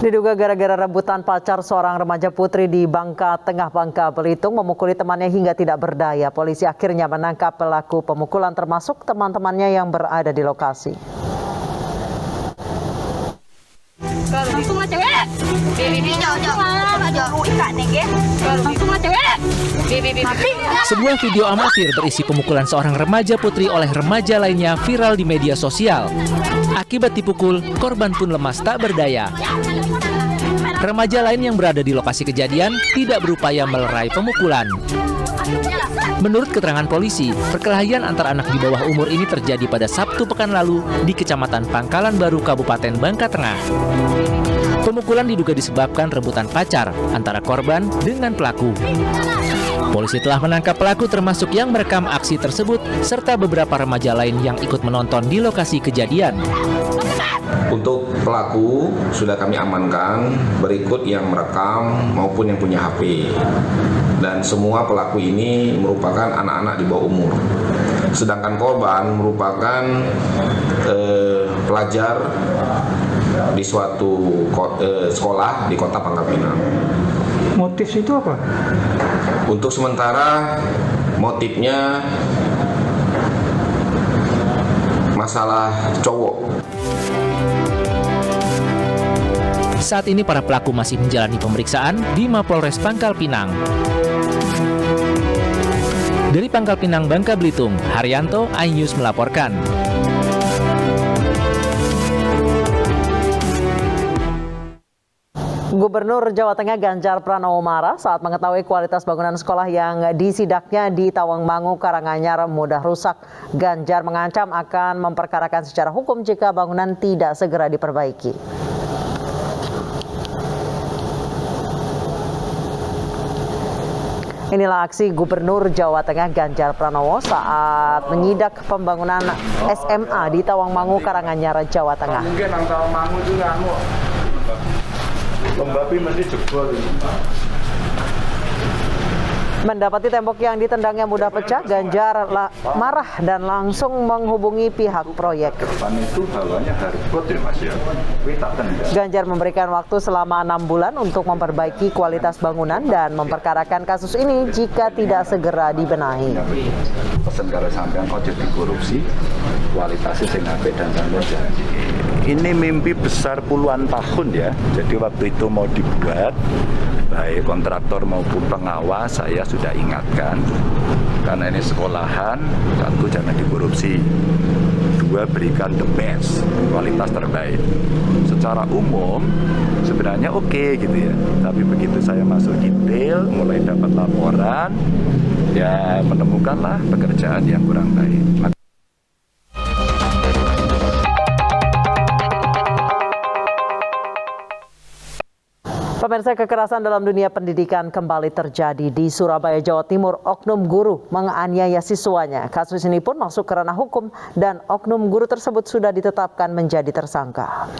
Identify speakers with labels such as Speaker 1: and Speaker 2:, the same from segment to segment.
Speaker 1: Diduga gara-gara rebutan pacar, seorang remaja putri di Bangka Tengah, Bangka Belitung memukuli temannya hingga tidak berdaya. Polisi akhirnya menangkap pelaku pemukulan termasuk teman-temannya yang berada di lokasi.
Speaker 2: Langsung aja, weh. Langsung aja, weh.
Speaker 3: Sebuah video amatir berisi pemukulan seorang remaja putri oleh remaja lainnya viral di media sosial. Akibat dipukul, korban pun lemas tak berdaya. Remaja lain yang berada di lokasi kejadian tidak berupaya melerai pemukulan. Menurut keterangan polisi, perkelahian antar anak di bawah umur ini terjadi pada Sabtu pekan lalu di Kecamatan Pangkalan Baru, Kabupaten Bangka Tengah. Pemukulan diduga disebabkan rebutan pacar antara korban dengan pelaku. Polisi telah menangkap pelaku termasuk yang merekam aksi tersebut serta beberapa remaja lain yang ikut menonton di lokasi kejadian.
Speaker 4: Untuk pelaku sudah kami amankan, berikut yang merekam maupun yang punya HP. Dan semua pelaku ini merupakan anak-anak di bawah umur. Sedangkan korban merupakan pelajar di suatu sekolah di Kota Pangkal Pinang.
Speaker 5: Motif itu apa?
Speaker 4: Untuk sementara motifnya masalah cowok.
Speaker 3: Saat ini para pelaku masih menjalani pemeriksaan di Mapolres Pangkal Pinang. Dari Pangkal Pinang, Bangka Belitung, Haryanto, iNews melaporkan.
Speaker 1: Gubernur Jawa Tengah Ganjar Pranowo marah saat mengetahui kualitas bangunan sekolah yang disidaknya di Tawangmangu, Karanganyar mudah rusak. Ganjar mengancam akan memperkarakan secara hukum jika bangunan tidak segera diperbaiki. Inilah aksi Gubernur Jawa Tengah Ganjar Pranowo saat menyidak pembangunan SMA di Tawangmangu, Karanganyar, Jawa Tengah.
Speaker 6: Mungkin nang Tawangmangu itu ngamuk. Pembabi mesti jebol.
Speaker 1: Mendapati tembok yang ditendangnya mudah pecah, Ganjar marah dan langsung menghubungi pihak proyek.
Speaker 6: Depan itu hawanya harbot ya Mas ya.
Speaker 1: Ganjar memberikan waktu selama 6 bulan untuk memperbaiki kualitas bangunan dan memperkarakan kasus ini jika tidak segera dibenahi.
Speaker 6: Pesan kalau sampean ojo dikorupsi, kualitasnya sing apik dan sampean janji. Ini mimpi besar puluhan tahun ya. Jadi waktu itu mau dibuat, baik kontraktor maupun pengawas saya sudah ingatkan, karena ini sekolahan, satu jangan dikorupsi, dua berikan the best, kualitas terbaik. Secara umum sebenarnya oke gitu ya, tapi begitu saya masuk detail, mulai dapat laporan, ya menemukanlah pekerjaan yang kurang baik.
Speaker 1: Pemirsa, kekerasan dalam dunia pendidikan kembali terjadi di Surabaya, Jawa Timur. Oknum guru menganiaya siswanya. Kasus ini pun masuk ke ranah hukum dan oknum guru tersebut sudah ditetapkan menjadi tersangka.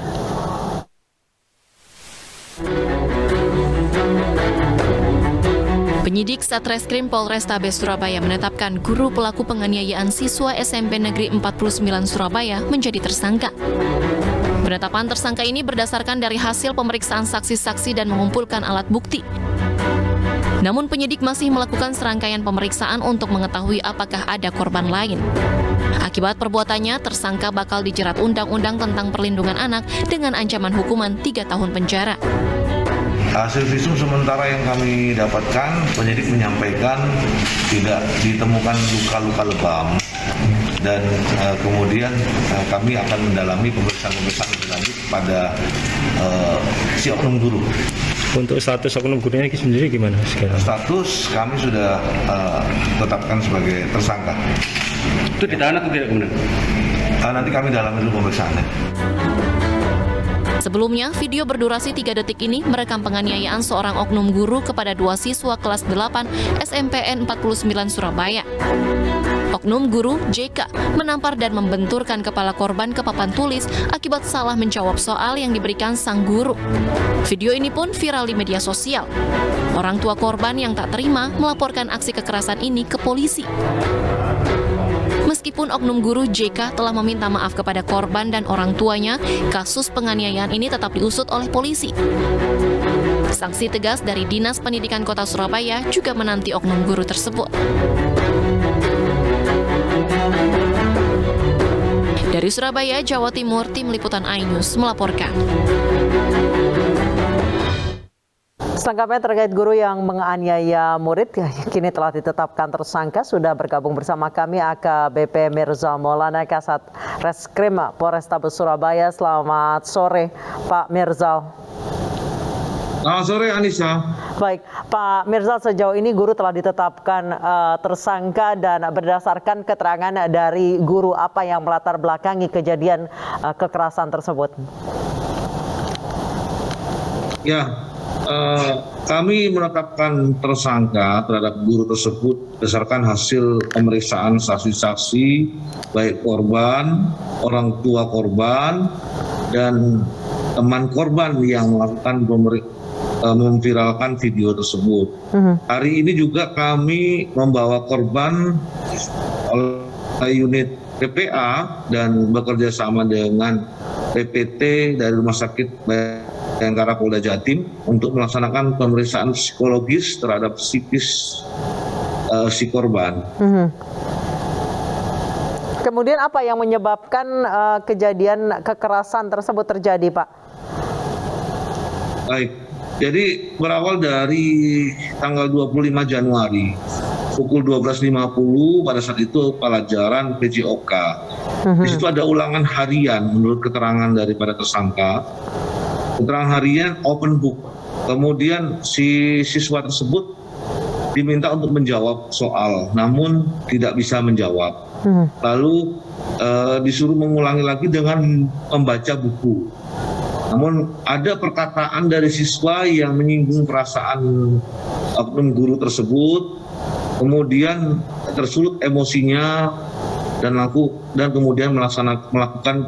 Speaker 7: Penyidik Satreskrim Polrestabes Surabaya menetapkan guru pelaku penganiayaan siswa SMP Negeri 49 Surabaya menjadi tersangka. Penetapan tersangka ini berdasarkan dari hasil pemeriksaan saksi-saksi dan mengumpulkan alat bukti. Namun penyidik masih melakukan serangkaian pemeriksaan untuk mengetahui apakah ada korban lain. Akibat perbuatannya, tersangka bakal dijerat Undang-Undang tentang Perlindungan Anak dengan ancaman hukuman 3 tahun penjara.
Speaker 8: Hasil visum sementara yang kami dapatkan, penyidik menyampaikan tidak ditemukan luka-luka lebam. Dan kemudian kami akan mendalami pemeriksaan lebih lanjut pada si oknum guru.
Speaker 5: Untuk status oknum gurunya sendiri gimana sekarang?
Speaker 8: Status kami sudah tetapkan sebagai tersangka.
Speaker 5: Itu ditahan atau tidak kemudian?
Speaker 8: Nanti kami dalami dulu pemeriksaannya.
Speaker 7: Sebelumnya, video berdurasi 3 detik ini merekam penganiayaan seorang oknum guru kepada 2 siswa kelas 8 SMPN 49 Surabaya. Oknum guru JK menampar dan membenturkan kepala korban ke papan tulis akibat salah menjawab soal yang diberikan sang guru. Video ini pun viral di media sosial. Orang tua korban yang tak terima melaporkan aksi kekerasan ini ke polisi. Meskipun oknum guru JK telah meminta maaf kepada korban dan orang tuanya, kasus penganiayaan ini tetap diusut oleh polisi. Sanksi tegas dari Dinas Pendidikan Kota Surabaya juga menanti oknum guru tersebut. Dari Surabaya, Jawa Timur, Tim Liputan iNews melaporkan.
Speaker 1: Selengkapnya terkait guru yang menganiaya murid kini telah ditetapkan tersangka. Sudah bergabung bersama kami AKBP Mirzal Maulana, Kasat Reskrim Polrestabes Surabaya. Selamat sore Pak Mirzal.
Speaker 8: Selamat sore Anissa.
Speaker 1: Baik, Pak Mirzal, sejauh ini guru telah ditetapkan tersangka dan berdasarkan keterangan dari guru, apa yang melatar belakangi kejadian kekerasan tersebut?
Speaker 8: Ya, kami menetapkan tersangka terhadap guru tersebut berdasarkan hasil pemeriksaan saksi-saksi, baik korban, orang tua korban, dan teman korban yang melakukan memviralkan video tersebut. Hari ini juga kami membawa korban oleh unit PPA dan bekerja sama dengan PPT dari Rumah Sakit Bayangkara Polda Jatim untuk melaksanakan pemeriksaan psikologis terhadap psikis si korban.
Speaker 1: Kemudian apa yang menyebabkan kejadian kekerasan tersebut terjadi, Pak?
Speaker 8: Baik. Jadi berawal dari tanggal 25 Januari pukul 12.50 pada saat itu pelajaran PJOK. Di situ ada ulangan harian menurut keterangan daripada tersangka. Keterangan harian open book. Kemudian si siswa tersebut diminta untuk menjawab soal, namun tidak bisa menjawab. Lalu disuruh mengulangi lagi dengan membaca buku. Namun ada perkataan dari siswa yang menyinggung perasaan oknum guru tersebut, kemudian tersulut emosinya dan kemudian melakukan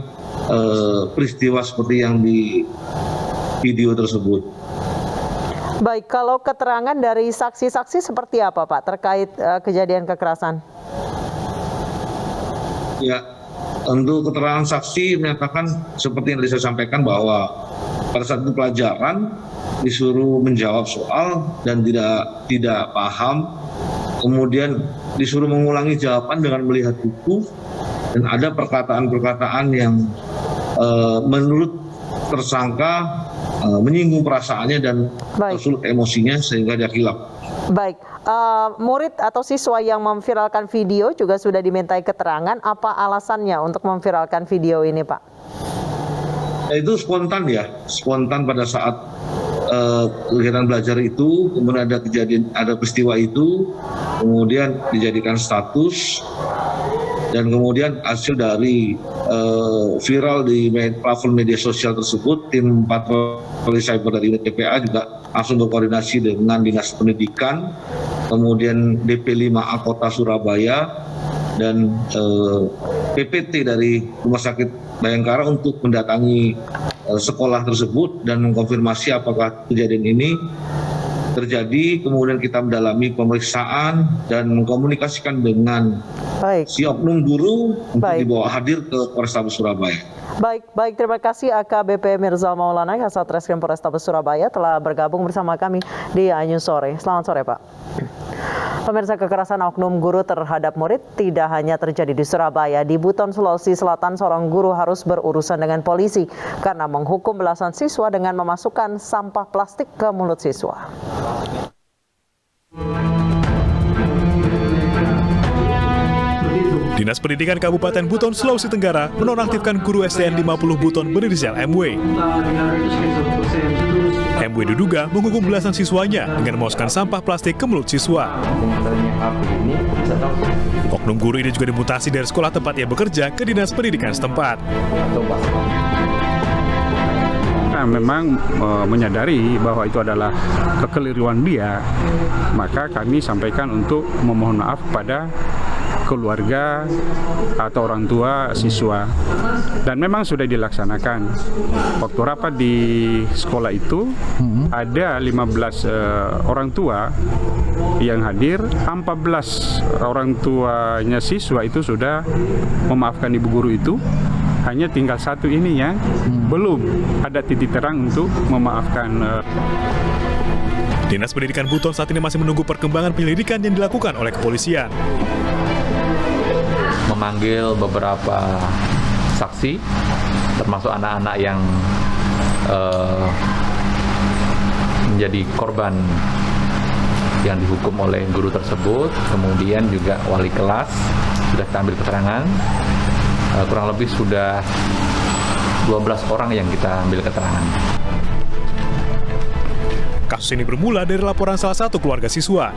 Speaker 8: peristiwa seperti yang di video tersebut.
Speaker 1: Baik, kalau keterangan dari saksi-saksi seperti apa, Pak, terkait kejadian kekerasan?
Speaker 8: Ya, untuk keterangan saksi menyatakan seperti yang saya sampaikan bahwa pada saat itu pelajaran disuruh menjawab soal dan tidak paham, kemudian disuruh mengulangi jawaban dengan melihat buku, dan ada perkataan-perkataan yang menurut tersangka menyinggung perasaannya dan tersulut emosinya sehingga dia hilaf.
Speaker 1: Baik, murid atau siswa yang memviralkan video juga sudah dimintai keterangan. Apa alasannya untuk memviralkan video ini, Pak?
Speaker 8: Itu spontan ya, spontan pada saat kegiatan belajar itu, kemudian ada peristiwa itu, kemudian dijadikan status, dan kemudian hasil dari viral di platform media sosial tersebut, tim patroli cyber dari unit PPA juga langsung berkoordinasi dengan Dinas Pendidikan, kemudian DP5A Kota Surabaya, dan PPT dari Rumah Sakit Bayangkara untuk mendatangi sekolah tersebut dan mengkonfirmasi apakah kejadian ini terjadi. Kemudian kita mendalami pemeriksaan dan mengkomunikasikan dengan si oknum guru untuk dibawa hadir ke Polrestabes Surabaya.
Speaker 1: Baik, terima kasih AKBP Mirzal Maulana, Kasat Reskrim Polrestabes Surabaya telah bergabung bersama kami di iNews Sore. Selamat sore, Pak. Pemirsa, kekerasan oknum guru terhadap murid tidak hanya terjadi di Surabaya. Di Buton, Sulawesi Selatan, seorang guru harus berurusan dengan polisi karena menghukum belasan siswa dengan memasukkan sampah plastik ke mulut siswa.
Speaker 9: Dinas Pendidikan Kabupaten Buton, Sulawesi Tenggara menonaktifkan guru SDN 50 Buton berinisial MW. MW diduga menghukum belasan siswanya dengan memasukkan sampah plastik ke mulut siswa. Oknum guru ini juga dimutasi dari sekolah tempat ia bekerja ke Dinas Pendidikan setempat.
Speaker 10: Memang menyadari bahwa itu adalah kekeliruan dia, maka kami sampaikan untuk memohon maaf kepada keluarga atau orang tua siswa. Dan memang sudah dilaksanakan. Waktu rapat di sekolah itu ada 15 orang tua yang hadir, 14 orang tuanya siswa itu sudah memaafkan ibu guru itu. Hanya tinggal satu ini yang belum ada titik terang untuk memaafkan.
Speaker 9: Dinas Pendidikan Buton saat ini masih menunggu perkembangan penyelidikan yang dilakukan oleh kepolisian.
Speaker 11: Memanggil beberapa saksi, termasuk anak-anak yang menjadi korban yang dihukum oleh guru tersebut, kemudian juga wali kelas sudah kita ambil keterangan. Kurang lebih sudah 12 orang yang kita ambil keterangan.
Speaker 9: Kasus ini bermula dari laporan salah satu keluarga siswa.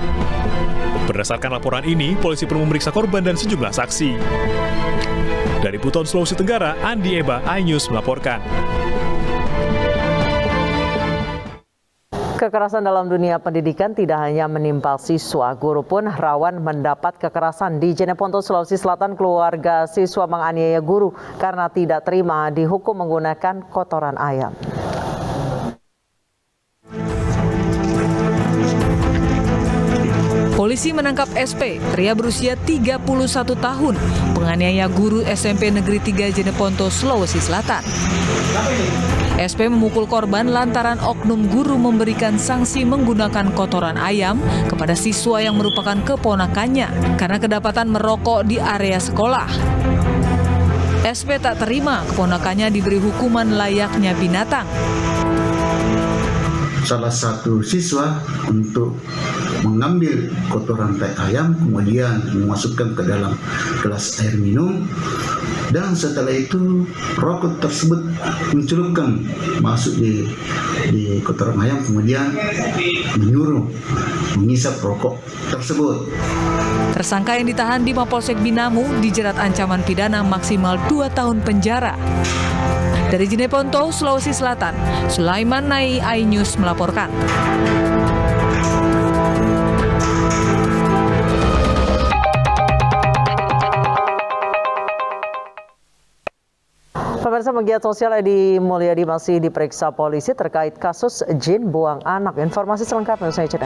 Speaker 9: Berdasarkan laporan ini, polisi perlu memeriksa korban dan sejumlah saksi. Dari Buton, Sulawesi Tenggara, Andi Eba, iNews melaporkan.
Speaker 1: Kekerasan dalam dunia pendidikan tidak hanya menimpa siswa, guru pun rawan mendapat kekerasan. Di Jeneponto, Sulawesi Selatan, keluarga siswa menganiaya guru karena tidak terima dihukum menggunakan kotoran ayam.
Speaker 12: Polisi menangkap SP, pria berusia 31 tahun, penganiaya guru SMP Negeri 3 Jeneponto, Sulawesi Selatan. SP memukul korban lantaran oknum guru memberikan sanksi menggunakan kotoran ayam kepada siswa yang merupakan keponakannya karena kedapatan merokok di area sekolah. SP tak terima keponakannya diberi hukuman layaknya binatang.
Speaker 13: Salah satu siswa untuk mengambil kotoran tai ayam, kemudian memasukkan ke dalam gelas air minum, dan setelah itu rokok tersebut mencelupkan masuk di kotoran ayam, kemudian menyuruh mengisap rokok tersebut.
Speaker 12: Tersangka yang ditahan di Mapolsek Binamu dijerat ancaman pidana maksimal 2 tahun penjara. Dari Jeneponto, Sulawesi Selatan, Sulaiman Nai, iNews melaporkan.
Speaker 1: Pemirsa, pegiat sosial Edi Mulyadi masih diperiksa polisi terkait kasus jin buang anak. Informasi selengkapnya usai jeda.